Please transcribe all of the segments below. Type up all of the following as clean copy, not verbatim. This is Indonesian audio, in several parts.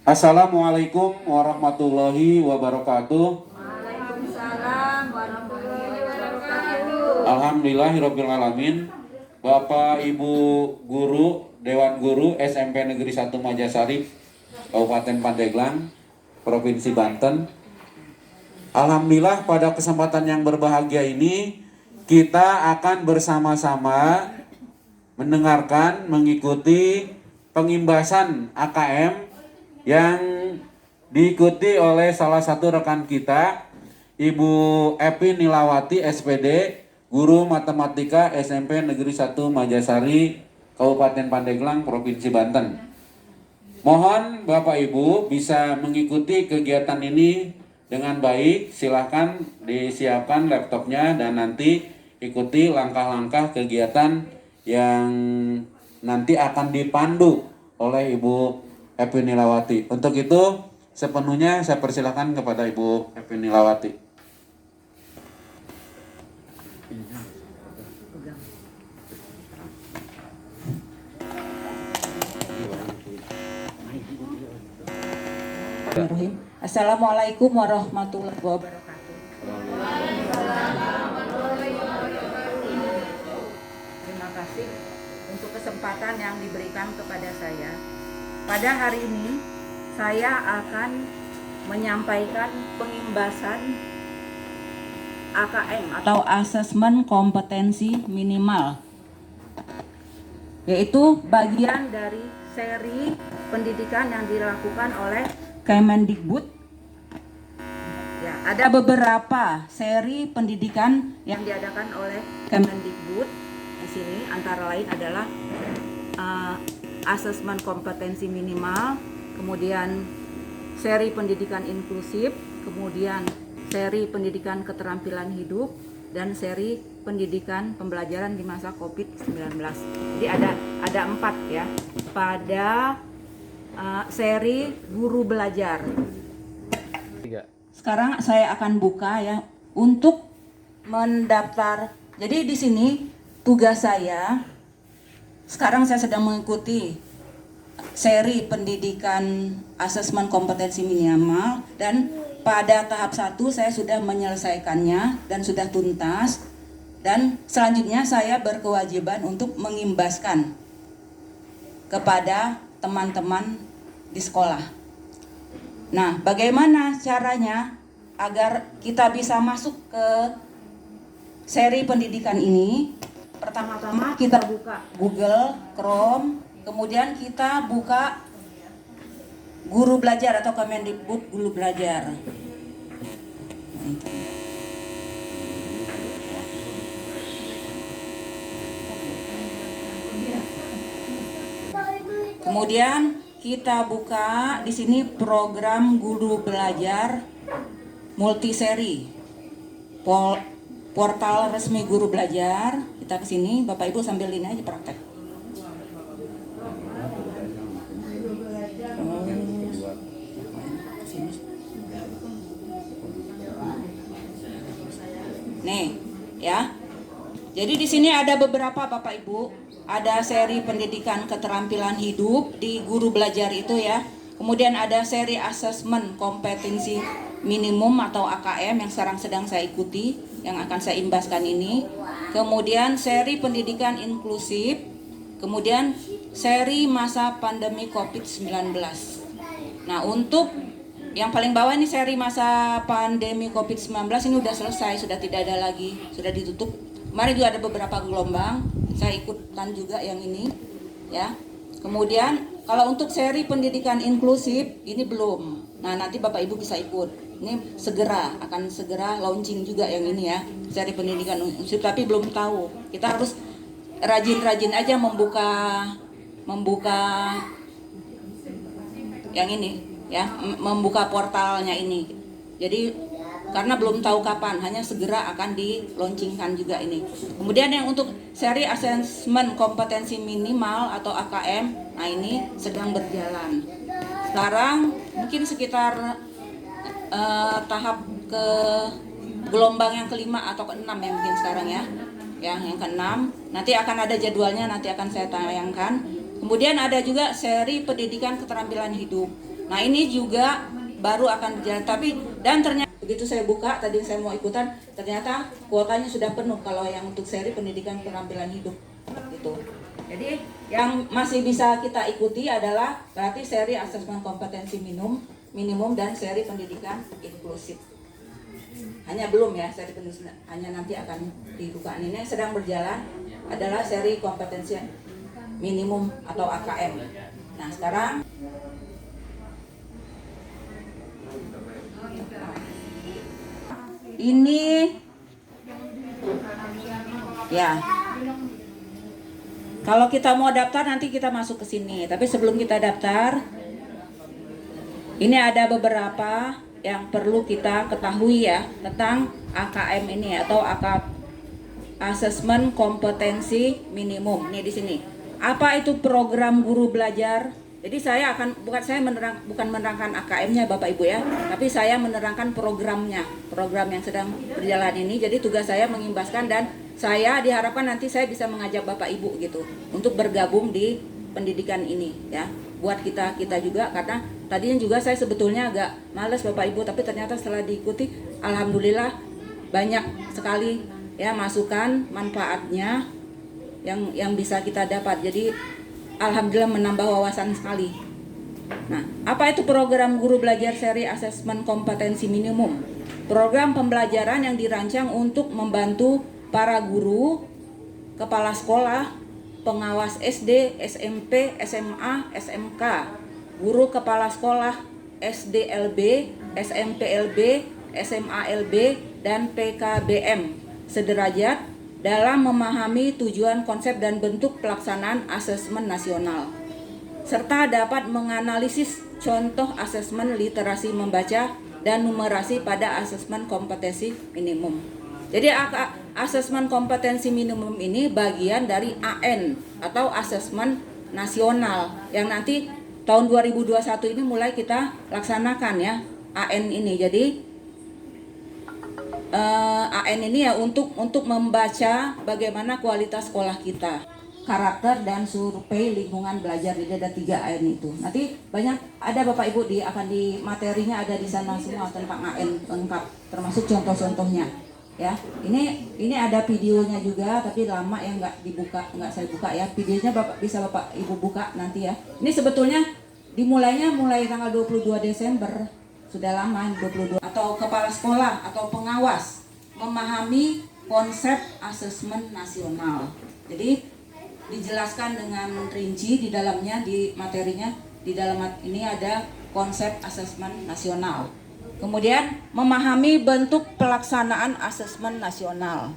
Assalamualaikum warahmatullahi wabarakatuh. Waalaikumsalam warahmatullahi wabarakatuh. Alhamdulillahirabbil alamin. Bapak Ibu guru Dewan Guru SMP Negeri 1 Majasari, Kabupaten Pandeglang, Provinsi Banten. Alhamdulillah pada kesempatan yang berbahagia ini kita akan bersama-sama mendengarkan, mengikuti pengimbasan AKM yang diikuti oleh salah satu rekan kita, Ibu Epi Nilawati SPD, Guru Matematika SMP Negeri 1 Majasari, Kabupaten Pandeglang, Provinsi Banten. Mohon Bapak Ibu bisa mengikuti kegiatan ini dengan baik. Silahkan disiapkan laptopnya dan nanti ikuti langkah-langkah kegiatan yang nanti akan dipandu oleh Ibu Epi Nilawati. Untuk itu sepenuhnya saya persilahkan kepada Ibu Epi Nilawati. Assalamualaikum warahmatullahi wabarakatuh. Terima kasih untuk kesempatan yang diberikan kepada saya. Pada hari ini saya akan menyampaikan pengimbasan AKM atau Asesmen Kompetensi Minimal, yaitu bagian dari seri pendidikan yang dilakukan oleh Kemendikbud. Ya, ada beberapa seri pendidikan yang diadakan oleh Kemendikbud. Di sini antara lain adalah asesmen kompetensi minimal, kemudian seri pendidikan inklusif, kemudian seri pendidikan keterampilan hidup, dan seri pendidikan pembelajaran di masa COVID-19. Jadi ada 4 ya pada seri guru belajar. Sekarang saya akan buka ya untuk mendaftar. Jadi di sini tugas saya sekarang saya sedang mengikuti seri pendidikan asesmen kompetensi minimal, dan pada tahap 1 saya sudah menyelesaikannya dan sudah tuntas, dan selanjutnya saya berkewajiban untuk mengimbaskan kepada teman-teman di sekolah. Nah, bagaimana caranya agar kita bisa masuk ke seri pendidikan ini? Pertama-tama kita buka Google Chrome, kemudian kita buka Guru Belajar atau Kemendikbud Guru Belajar. Kemudian kita buka di sini program Guru Belajar multiseri, portal resmi Guru Belajar. Kita ke sini, Bapak Ibu sambil ini aja praktek. Nih, ya. Jadi di sini ada beberapa Bapak Ibu, ada seri pendidikan keterampilan hidup di Guru Belajar itu ya. Kemudian ada seri asesmen kompetensi minimum atau AKM yang sekarang sedang saya ikuti, yang akan saya imbaskan ini. Kemudian seri pendidikan inklusif, kemudian seri masa pandemi COVID-19. Nah, untuk yang paling bawah ini seri masa pandemi COVID-19 ini sudah selesai, sudah tidak ada lagi, sudah ditutup. Kemarin juga ada beberapa gelombang, saya ikutan juga yang ini, ya. Kemudian kalau untuk seri pendidikan inklusif ini belum. Nah, nanti Bapak Ibu bisa ikut. Ini akan segera launching juga yang ini ya, seri pendidikan inklusif, tapi belum tahu. Kita harus rajin-rajin aja membuka yang ini ya, membuka portalnya ini. Jadi karena belum tahu kapan, hanya segera akan di-launchingkan juga ini. Kemudian yang untuk seri asesmen kompetensi minimal atau AKM, nah ini sedang berjalan. Sekarang mungkin sekitar tahap ke gelombang yang kelima atau keenam ya mungkin sekarang ya. Yang keenam, nanti akan ada jadwalnya, nanti akan saya tayangkan. Kemudian ada juga seri pendidikan keterampilan hidup. Nah ini juga baru akan berjalan, tapi dan ternyata begitu saya buka tadi saya mau ikutan, ternyata kuotanya sudah penuh kalau yang untuk seri pendidikan keterampilan hidup gitu. Jadi yang masih bisa kita ikuti adalah berarti seri asesmen kompetensi minimum dan seri pendidikan inklusif. Hanya belum ya seri pendidikan, hanya nanti akan dibuka. Ini yang sedang berjalan adalah seri kompetensi minimum atau AKM. Nah sekarang ini ya, kalau kita mau daftar nanti kita masuk ke sini. Tapi sebelum kita daftar, ini ada beberapa yang perlu kita ketahui ya tentang AKM ini atau Asesmen Kompetensi Minimum. Nih di sini. Apa itu program guru belajar? Jadi saya bukan menerangkan AKM-nya Bapak Ibu ya, tapi saya menerangkan programnya, program yang sedang berjalan ini. Jadi tugas saya mengimbaskan dan saya diharapkan nanti saya bisa mengajak Bapak Ibu gitu untuk bergabung di pendidikan ini ya. Buat kita juga, karena tadinya juga saya sebetulnya agak males Bapak Ibu, tapi ternyata setelah diikuti alhamdulillah banyak sekali ya masukan manfaatnya yang bisa kita dapat. Jadi alhamdulillah menambah wawasan sekali. Nah, apa itu program guru belajar seri asesmen kompetensi minimum? Program pembelajaran yang dirancang untuk membantu para guru, kepala sekolah, pengawas SD, SMP, SMA, SMK, guru kepala sekolah, SDLB, SMPLB, SMALB, dan PKBM sederajat dalam memahami tujuan, konsep, dan bentuk pelaksanaan asesmen nasional, serta dapat menganalisis contoh asesmen literasi membaca dan numerasi pada asesmen kompetensi minimum. Jadi asesmen kompetensi minimum ini bagian dari AN atau asesmen nasional yang nanti tahun 2021 ini mulai kita laksanakan ya AN ini. Jadi AN ini ya untuk membaca bagaimana kualitas sekolah kita, karakter dan survei lingkungan belajar. Jadi ada 3 AN itu. Nanti banyak ada Bapak Ibu akan di materinya ada di sana semua tentang AN lengkap, termasuk contoh-contohnya. Ya, ini ada videonya juga, tapi lama ya nggak saya buka ya. Videonya bisa Bapak Ibu buka nanti ya. Ini sebetulnya mulai tanggal 22 Desember. Sudah lama 22. Atau kepala sekolah atau pengawas memahami konsep asesmen nasional. Jadi dijelaskan dengan rinci di dalamnya, di materinya, di dalam ini ada konsep asesmen nasional. Kemudian memahami bentuk pelaksanaan asesmen nasional.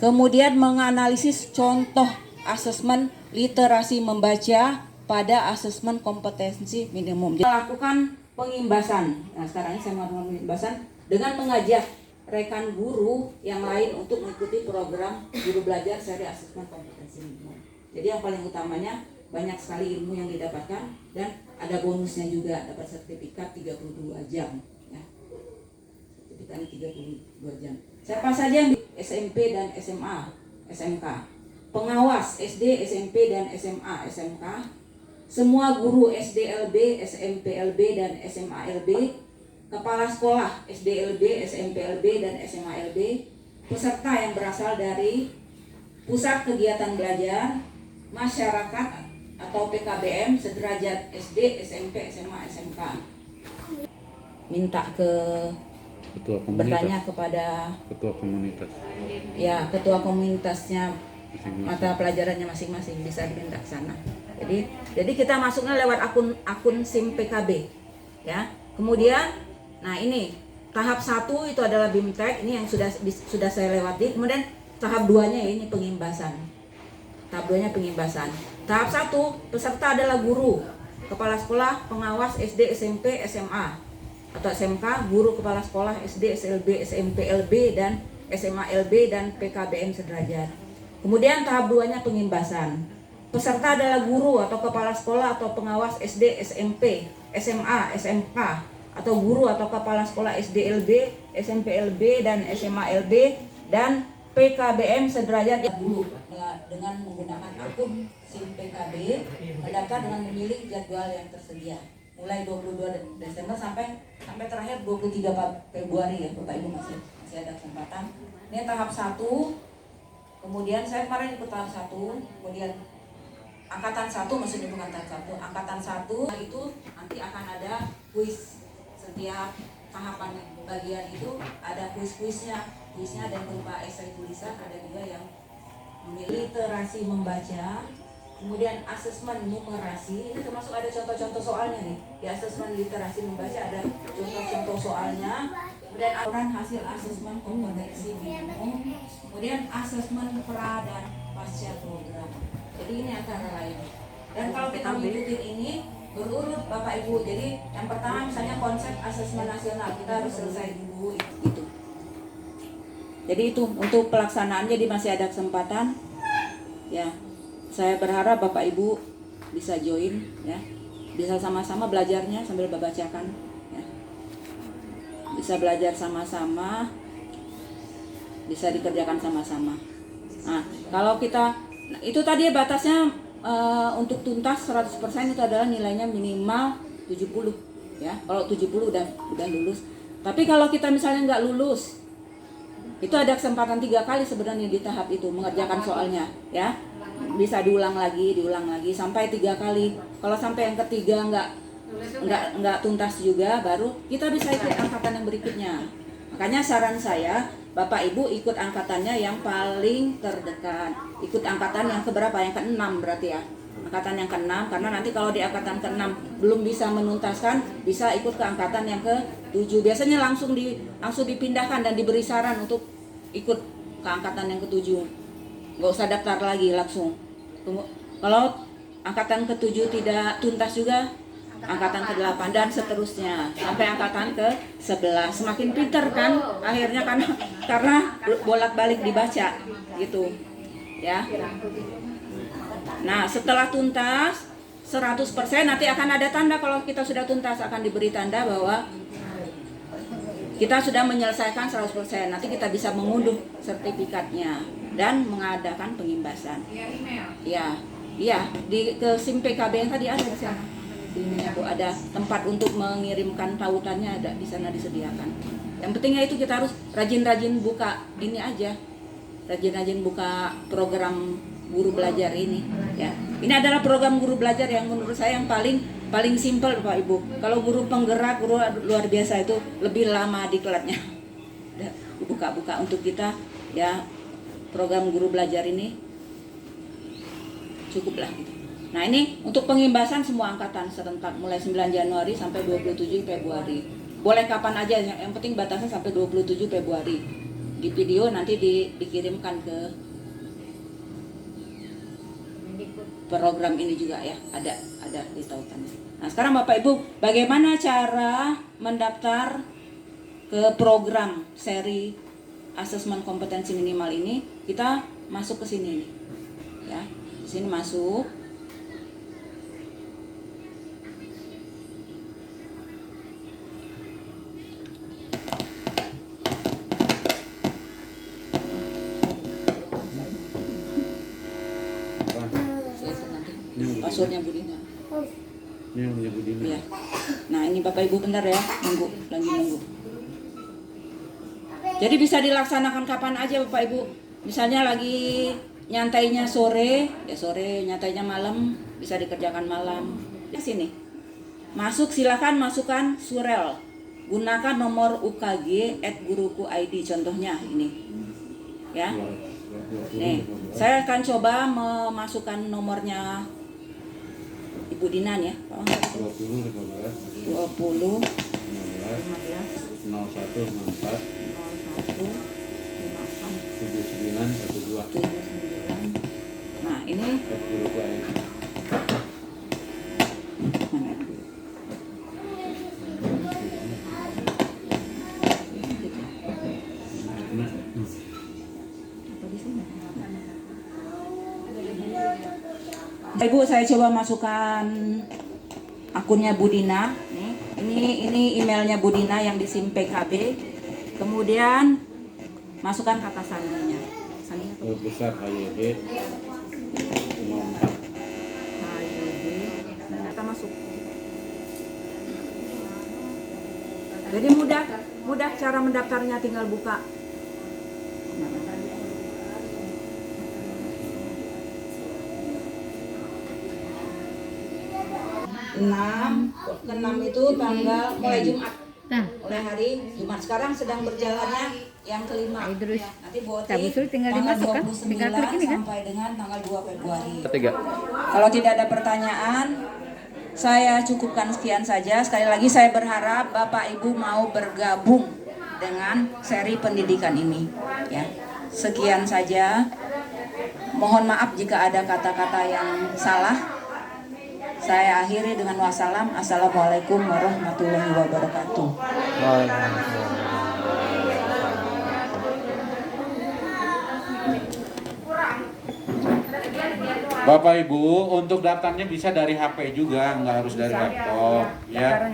Kemudian menganalisis contoh asesmen literasi membaca pada asesmen kompetensi minimum. Melakukan pengimbasan. Nah, sekarang ini saya mau pengimbasan dengan mengajak rekan guru yang lain untuk mengikuti program guru belajar seri asesmen kompetensi minimum. Jadi yang paling utamanya banyak sekali ilmu yang didapatkan dan ada bonusnya juga, dapat sertifikat 32 jam ya. Sertifikat 32 jam. Siapa saja yang di SMP dan SMA, SMK, pengawas SD, SMP dan SMA, SMK, semua guru SDLB, SMPLB dan SMALB, kepala sekolah SDLB, SMPLB dan SMALB, peserta yang berasal dari pusat kegiatan belajar, masyarakat atau PKBM sederajat SD, SMP, SMA, SMK. Minta ke ketua komunitas, bertanya kepada ketua komunitas. Ya, ketua komunitasnya mata pelajarannya masing-masing bisa diminta ke sana. Jadi kita masuknya lewat akun SIM PKB ya. Kemudian nah ini tahap 1 itu adalah BIMTEK, ini yang sudah saya lewati. Kemudian tahap 2-nya ya, ini pengimbasan. Tahap 2-nya pengimbasan. Tahap 1 peserta adalah guru, kepala sekolah, pengawas SD, SMP, SMA atau SMK, guru kepala sekolah SD, SLB, SMPLB dan SMALB dan PKBM sederajat. Kemudian tahap 2-nya pengimbasan. Peserta adalah guru atau kepala sekolah atau pengawas SD, SMP, SMA, SMK atau guru atau kepala sekolah SDLB, SMPLB dan SMALB dan PKBM sederajat guru dengan menggunakan akun SIM PKB, mendaftar dengan memilih jadwal yang tersedia. mulai 22 Desember sampai terakhir 23 Februari ya Bapak Ibu, masih ada kesempatan. Ini tahap 1. Kemudian saya kemarin ikut tahap 1, kemudian angkatan 1, maksudnya bukan tahap 1, angkatan 1 itu nanti akan ada kuis. Setiap tahapan bagian itu ada kuisnya ada yang berupa esai tulisan, ada juga yang memilih literasi membaca, kemudian asesmen numerasi. Ini termasuk ada contoh-contoh soalnya nih. Di asesmen literasi membaca ada contoh-contoh soalnya. Kemudian aturan hasil asesmen kompetensi minimum, kemudian asesmen pra dan pasca program. Jadi ini antara lain. Dan kalau kita mengikuti ini berurut Bapak Ibu. Jadi yang pertama misalnya konsep asesmen nasional kita harus selesai dulu itu. Jadi itu untuk pelaksanaan, jadi masih ada kesempatan. Ya, saya berharap Bapak Ibu bisa join ya, bisa sama-sama belajarnya sambil membacakan. Bisa belajar sama-sama, bisa dikerjakan sama-sama. Nah, kalau kita, itu tadi batasnya untuk tuntas 100% itu adalah nilainya minimal 70 ya. Kalau 70 udah lulus. Tapi kalau kita misalnya nggak lulus, itu ada kesempatan 3 kali sebenarnya di tahap itu mengerjakan soalnya ya. Bisa diulang lagi sampai 3 kali. Kalau sampai yang ketiga nggak tuntas juga, baru kita bisa ikut angkatan yang berikutnya. Makanya saran saya, Bapak Ibu ikut angkatannya yang paling terdekat. Ikut angkatan yang keberapa? Yang ke-6 berarti ya. Angkatan yang ke-6, karena nanti kalau di angkatan ke-6 belum bisa menuntaskan, bisa ikut ke angkatan yang ke-7. Biasanya langsung dipindahkan dan diberi saran untuk ikut ke angkatan yang ke-7. Nggak usah daftar lagi, langsung. Tunggu. Kalau angkatan ke-7 tidak tuntas juga, angkatan ke-8 dan seterusnya sampai angkatan ke-11. Semakin pinter kan akhirnya, karena bolak-balik dibaca gitu ya. Nah, setelah tuntas 100% nanti akan ada tanda. Kalau kita sudah tuntas akan diberi tanda bahwa kita sudah menyelesaikan 100%. Nanti kita bisa mengunduh sertifikatnya dan mengadakan pengimbasan. Iya, ke SIM PKB yang tadi ada di sana. Ini Bu, ada tempat untuk mengirimkan tautannya, ada di sana disediakan. Yang pentingnya itu kita harus rajin-rajin buka ini aja, rajin-rajin buka program guru belajar ini ya. Ini adalah program guru belajar yang menurut saya yang paling simpel Bapak Ibu. Kalau guru penggerak, guru luar biasa itu lebih lama diklatnya. Buka-buka untuk kita ya, program guru belajar ini cukuplah gitu. Nah, ini untuk pengimbasan semua angkatan serentak mulai 9 Januari sampai 27 Februari. Boleh kapan aja, yang penting batasnya sampai 27 Februari. Di video nanti dikirimkan ke program ini juga ya, ada di tautannya. Nah, sekarang Bapak Ibu, bagaimana cara mendaftar ke program seri asesmen kompetensi minimal ini? Kita masuk ke sini nih. Ya, di sini masuk. Passwordnya Budina. Ini yang punya Budina. Ya. Nah, ini Bapak Ibu bentar ya, lagi nunggu. Jadi bisa dilaksanakan kapan aja Bapak Ibu. Misalnya lagi nyantainya sore, ya sore, nyantainya malam, bisa dikerjakan malam. Di sini. Silakan masukkan surel. Gunakan nomor UKG @guruku.id, contohnya ini. Ya. Nih, saya akan coba memasukkan nomornya Ibu Dinan ya. 20 15 20 15 01 54 79 12. Nah, ini Guruku ID. Ibu, saya coba masukkan akunnya Budina. Ini emailnya Budina yang di SIM PKB. Kemudian masukkan kata sandinya. Sandinya Besar HYD 04. HYD. Ternyata masuk. Jadi mudah cara mendaftarnya, tinggal buka. Enam itu tanggal mulai Jumat. Mulai hari Jumat. Sekarang sedang berjalannya yang kelima. Nanti voting tanggal 29 sampai dengan tanggal 2 Februari. Kalau tidak ada pertanyaan, saya cukupkan sekian saja. Sekali lagi saya berharap Bapak Ibu mau bergabung dengan seri pendidikan ini. Ya, sekian saja. Mohon maaf jika ada kata-kata yang salah. Saya akhiri dengan wassalam. Assalamualaikum warahmatullahi wabarakatuh. Bapak Ibu, untuk daftarnya bisa dari HP juga, nggak harus dari laptop, ya.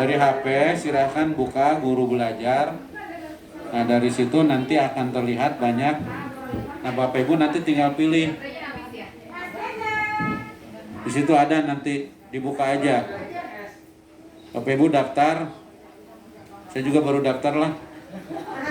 Dari HP silahkan buka Guru Belajar. Nah dari situ nanti akan terlihat banyak. Nah Bapak Ibu nanti tinggal pilih. Di situ ada nanti, dibuka aja. Bapak Ibu daftar. Saya juga baru daftar lah.